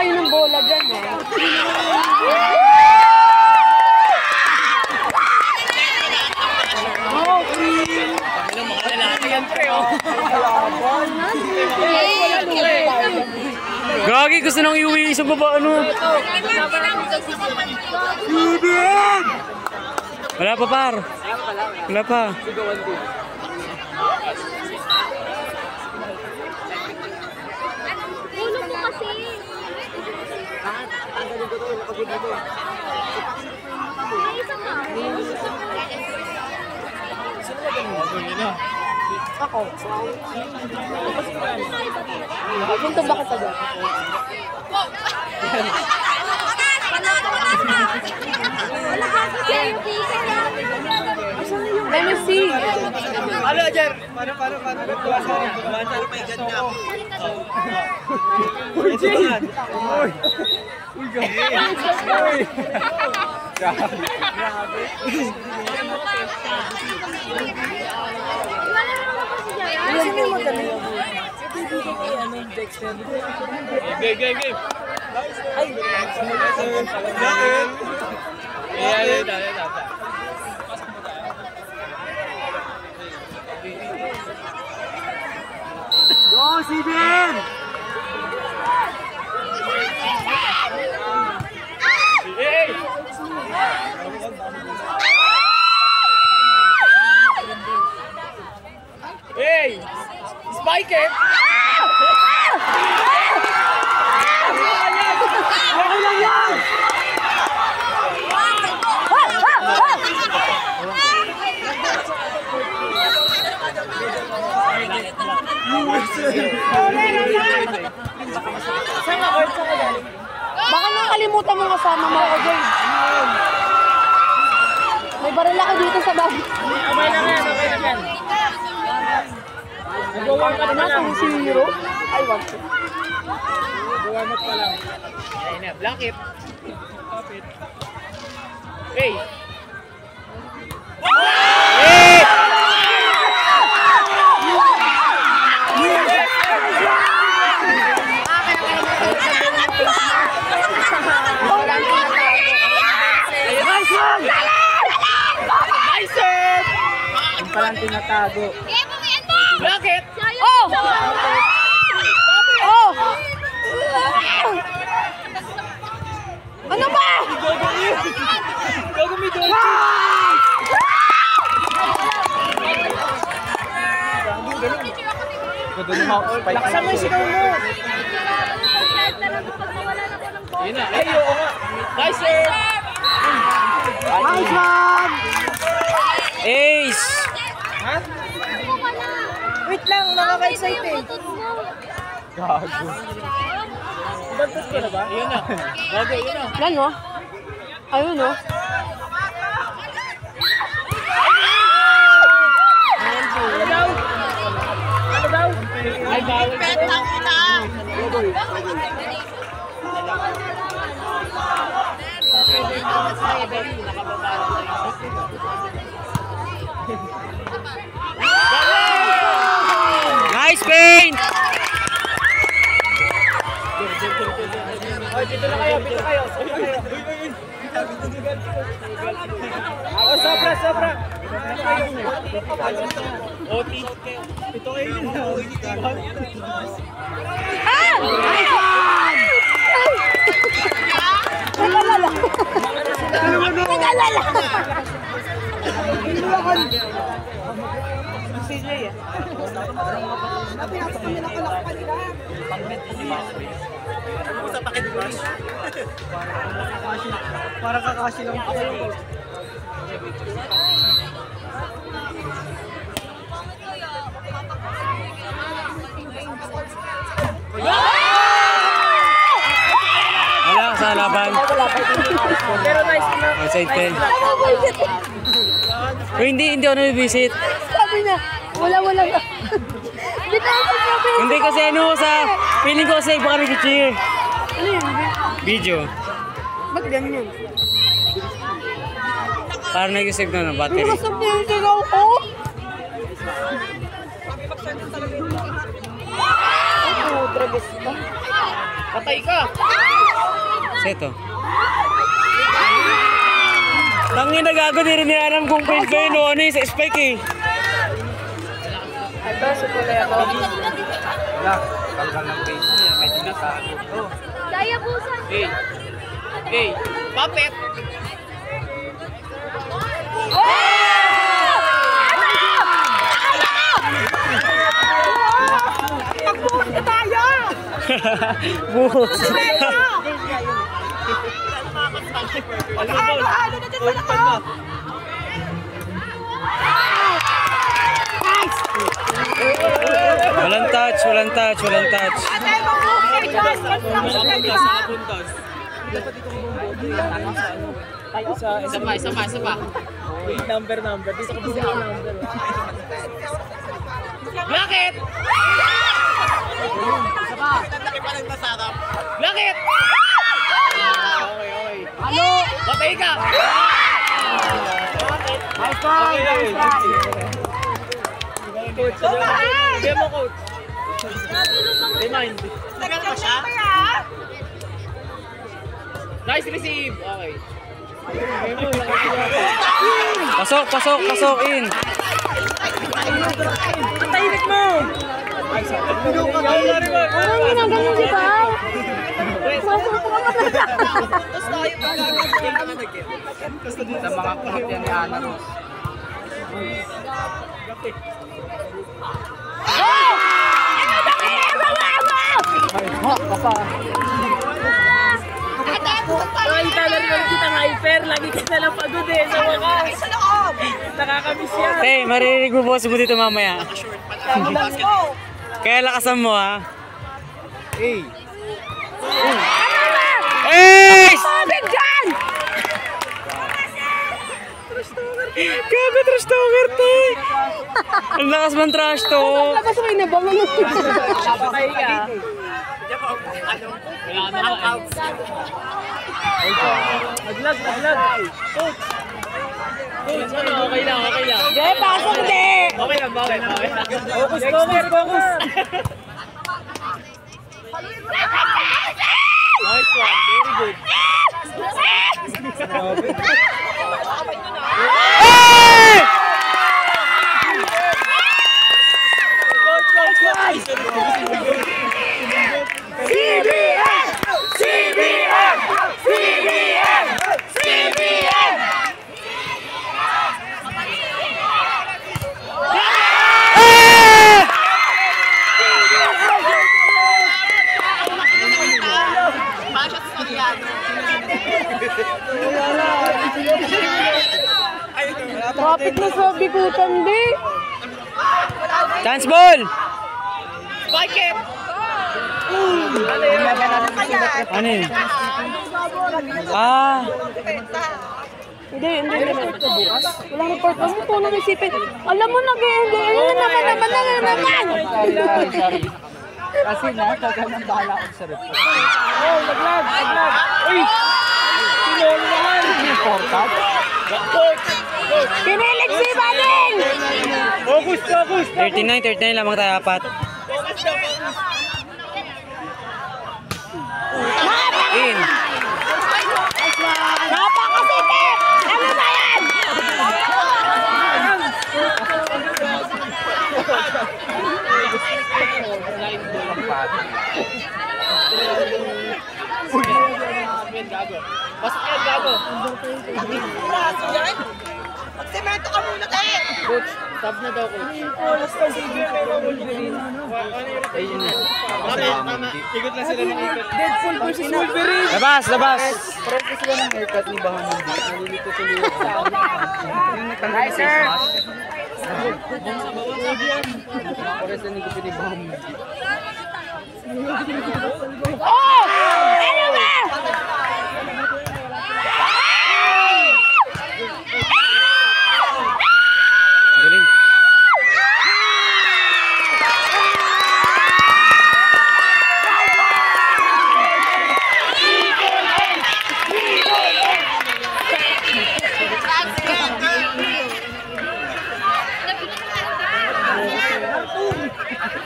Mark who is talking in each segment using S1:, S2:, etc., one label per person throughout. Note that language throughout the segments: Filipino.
S1: kayo ng bola dyan eh.
S2: Gagi, gusto nang iuwi sa baba, ano? Wala pa, par. Wala pa.
S3: Ulo mo kasi. May isa ka.
S1: Ako. Punta ba kita dyan? Let me see.
S4: Ano, Jer? Paano? Buwan pa yung ganda. Uy, Jer! Uy, grabe. Game. Ay, go, Sibin! Hey! Spike it! Okay lang yan!
S1: Baka nakalimutan mo kasama mo ako dyan. May baril ako dito sa bag.
S4: Okay lang yan. Nag-warm up pa lang.
S1: Si Hero? I want to.
S4: Nag-warm up pa lang. Ayun na, blanket. Hey! Palang tinatago. Bakit?
S1: Oh! Oh! Ano ba?
S4: Gago may doon. Laksan mo yung sigaw mo. Yun na. Ay, oo nga. Nice, sir!
S1: Nice one!
S2: Ace!
S4: Ha?
S1: Wait lang, nakaka-excite eh.
S4: Gago. Ibantas ko na ba? Yun na. Gago, yun na.
S1: Yan o. Ayun o.
S4: Ano daw? Ano daw? Ay, bawal.
S3: Petang ina.
S2: Nice paint!
S4: Ay, dito na kayo. Ako, sobra. OT. Ito kayo yun.
S1: Ah! Nice one! Nagalala. Nagalala. Si Jay ah.
S4: Para kakashi lang pa kayo.
S2: Wala sa laban.
S4: Pero nice na.
S2: Outside 10. Pero hindi ako nabibisit.
S1: Sabi niya, wala.
S2: Hindi kasi ano sa feeling ko kasi baka nag-cheer.
S1: Ano yun?
S2: Video.
S1: Ba't ganyan?
S2: Parang nag-save na ng battery.
S1: Masap niya yung sigaw ko.
S4: Patay ka!
S2: Seto. Tangin na gago, di rin alam kung point ba yun o ano yung sa spike eh.
S4: Ito, sukulay ako. Wala, tanggal ng face niya. May tinasaan ko.
S3: Daya busan.
S4: Hey! Hey! Puppet!
S1: Pag-buhos na tayo!
S2: Buhos.
S1: Halo na dyan sa loob!
S2: Walang touch, walang touch, walang touch.
S1: Ate, mabuhay dyan!
S4: Buntos. Isa pa. Number. Dito ko bisa number. Bakit? Isa pa. Tataki pa lang masarap. Bakit? Okay.
S1: Halo!
S4: Patay ka!
S1: High five! High five!
S4: Coach, bigyan mo coach. Remind. Nice receive. Okay.
S2: Pasok, in.
S1: Patahimik mo! Ano ginaganon si Pao? Masok ko naman na.
S4: Sa mga kulot yan ni Ana Rose.
S1: Nakita na rin kitang hyper. Lagi ka na lang pagod eh. Sa wakas. Nakakamiss yan.
S2: Te, maririnig mo boss mo dito mamaya. Kaya lakasan mo ha.
S4: Hey!
S2: Ace!
S1: Tubig dyan!
S2: Gago, trash talker, te! Ang lakas man trash talk!
S1: Labas mo yung nabang.
S4: Patay ka. Wala na out. Naglag. Coach, okay lang.
S1: Hindi, pasok hindi!
S4: Okay lang. Focus. Nice one, very good.
S1: Traffic na sa bikutan, di.
S2: Chance ball!
S4: Spike it!
S2: Ano yun? Ah!
S1: Hindi. Walang report. Huwag mo tunang isipin. Alam mo, hindi. Ayun naman.
S4: Sorry. Kasi nagkaganang bahala ako sa report. Naglag! Uy! Sinolo naman! Important? Coach!
S1: Kinilig si Bading!
S4: Focus!
S2: 39 lamang tayo apat. In!
S1: Napakasipit! Ano ba yan?
S4: Pasok yan, gago!
S1: Magsemento ka muna tayo!
S4: Coach, stop na daw, coach. Ayun na. Ikot lang sila ng ikot.
S1: Deadpool versus Wolverine!
S2: Labas!
S4: Practice sila ng haircut ni Bahamundi. Nalilito sa liyo. Yung natanggal sa face mask. Pares na nigupin ni Bahamundi.
S1: Oh! Ano ba?
S2: Galing.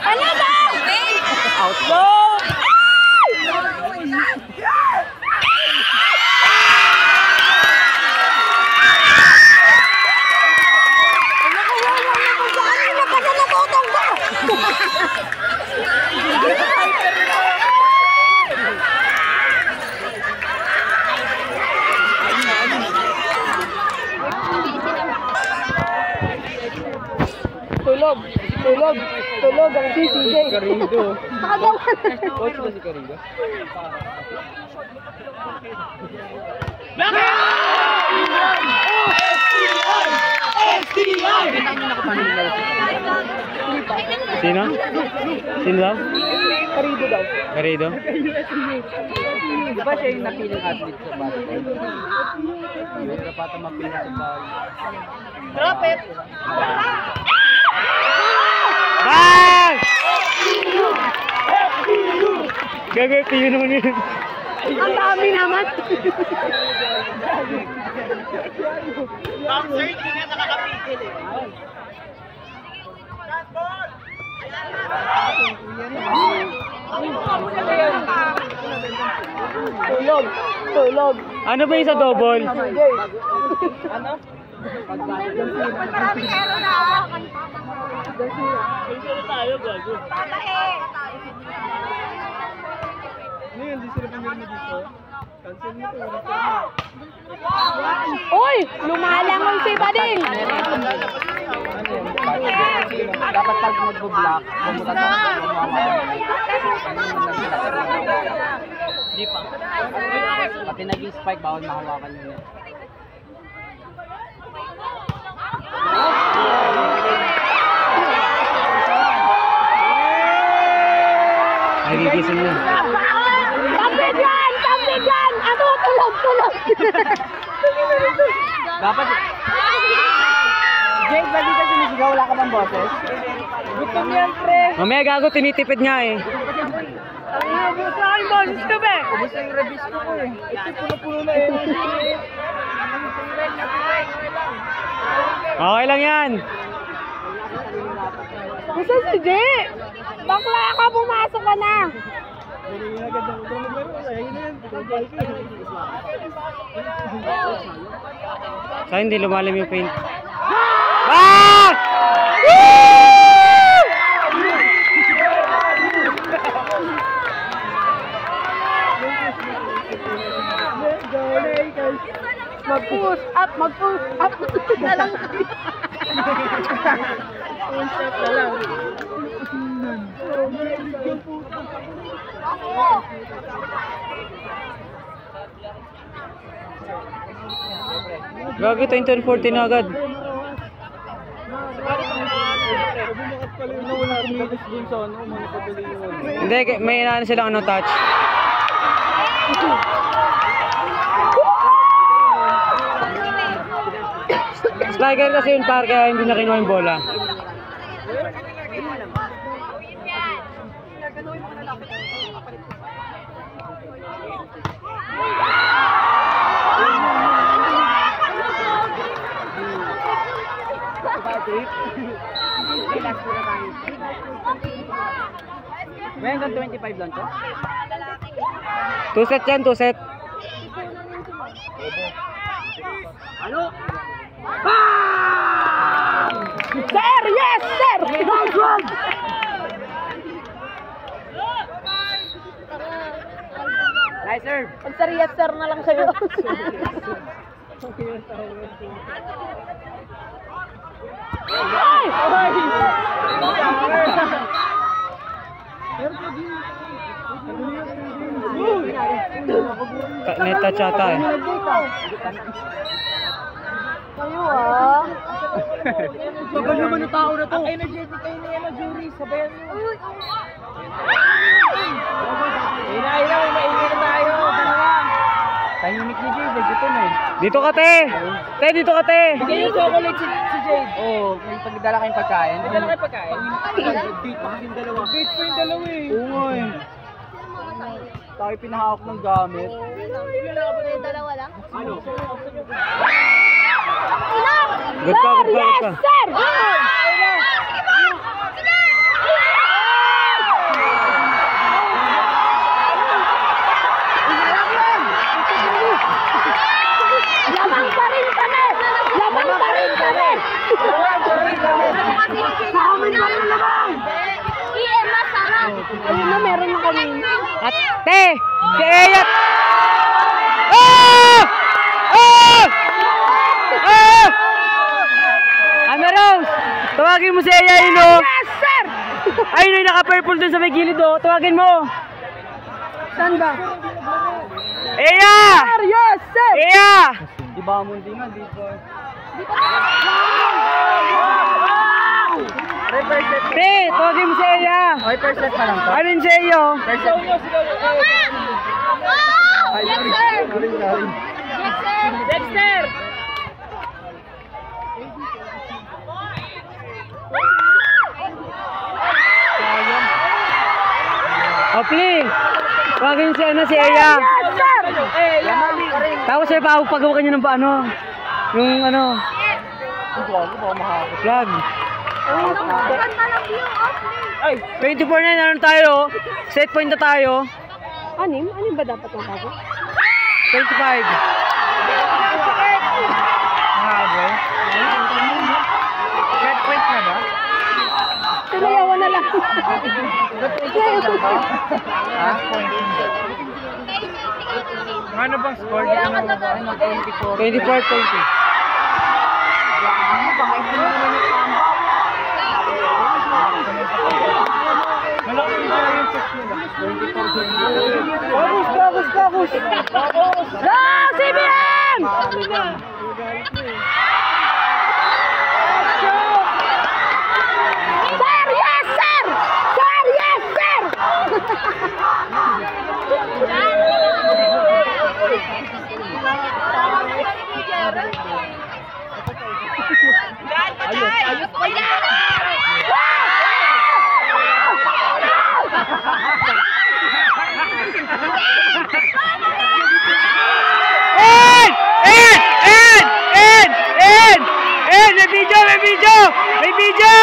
S1: Ano ba?
S2: Out.
S1: Tulog. Tulog. Tulog ang si CJ.
S4: Karido.
S1: Nakagawa.
S4: Coach ba si Karido?
S2: Sino? Sino daw?
S1: Karido daw.
S2: Karido?
S4: Di ba siya yung napiling athlete sa basketball? Yung napata mapili sa basketball.
S1: Rapid.
S2: Bang! Gagawin yun naman yun.
S1: Ang dami naman. Tulog. Tulog.
S2: Ano ba yung sa double?
S4: Ano?
S3: Marami pero na.
S4: Tayo, gago.
S3: Babae.
S4: Ano yun? Di sila pamilya dito? Cancel mo ito.
S1: Uy! Lumalangon si Bading.
S4: Dapat pag nag-block, pumunta na Hindi pa. Pati nag-spike, bawal mahawakan yun.
S2: Nagigising yun.
S1: Kapit yan! Kapit yan! Ano? Tulog! Tulog!
S4: Dapat... Jake, ba't di ka sinisigaw? Wala ka bang boses? Gutom yan, pre!
S2: Mamaya gago, tinitipid nga eh.
S1: Ang nabos na aking boses ka ba?
S4: Ubus na yung release ko eh. Ito, puno-puno na eh.
S2: Okay lang yan.
S1: Gusto si J? Bakla ka, pumasok ka na.
S2: Sa hindi lumalim yung paint. Ah!
S1: Mag-push up, mag-push up. Na lang.
S2: Gago, 10-14 na agad. Hindi, may inaano silang ano, touch. Striker kasi yun par, kaya hindi na kinuha yung bola.
S4: May hanggang 25 lang to?
S2: 2 set yan, 2 set.
S4: Ano?
S1: Sir, yes, sir!
S4: Nice serve!
S1: Pag sir, yes, sir na lang kayo. Ay!
S2: Net touch ata eh.
S1: Kayo ah.
S4: Bagal naman yung tao na to. Ang energetic kayo na yan, jury. Sabayan nyo. Ina, may maingin na tayo. Dalawa. Tahimik ni Jade, gutom eh.
S2: Dito ka, te! Te, dito ka, te!
S4: Bigyan yung chocolate si Jade. Oo, may pagdala kayong pagkain. May dala kayong pagkain? Bakit dalawa? Date pa yung dalawa eh. Oo nga eh. Tayo pinahawak ng gamit.
S3: Yung dalawa lang.
S4: Ano?
S2: Good ka, good ka, good
S1: Yes,
S2: ka.
S1: sir! kanina.
S2: Ate! Si Eyat! Oh! Oh! Oh! Ana Rose! Tawagin mo si Eya, Ino! Yes, sir! Ay, Ino, naka-purple dun sa may gilid, oh. Tawagin mo!
S1: Saan ba?
S2: Eya!
S1: Sir, yes, sir!
S2: Eya!
S4: Di ba mundi nga, di ba?
S2: Te, tawagin mo si Eya!
S4: Okay, first set pa lang to.
S2: Ano yun si Eyo?
S4: First set.
S3: Yes, sir!
S4: Sorry.
S3: Yes, sir!
S2: Dexter! Opli! Tawagin si ano, si Eya! Tapos ay pagawa ka niyo ng paano? Yung ano? Vlog.
S3: Ganda ng view,
S2: Ay, 24 na yun, ano tayo? Set point na tayo.
S1: Anim? Anim ba dapat ang bago?
S2: 25.
S4: Set point na ba?
S1: Tinayawan na lang.
S4: Last point. Ano bang score? Di ka na
S2: 24, 20.
S4: Malaki na yung set nila. 24.
S2: Bagus!
S1: Ah, CBM! Sir, yes, sir! Sir, yes, sir!
S3: Ayos pa yan!
S2: May video!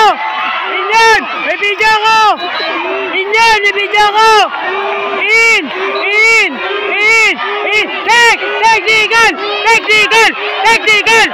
S2: Inyan! May video ko! Inyan! May video ko! In! Technical!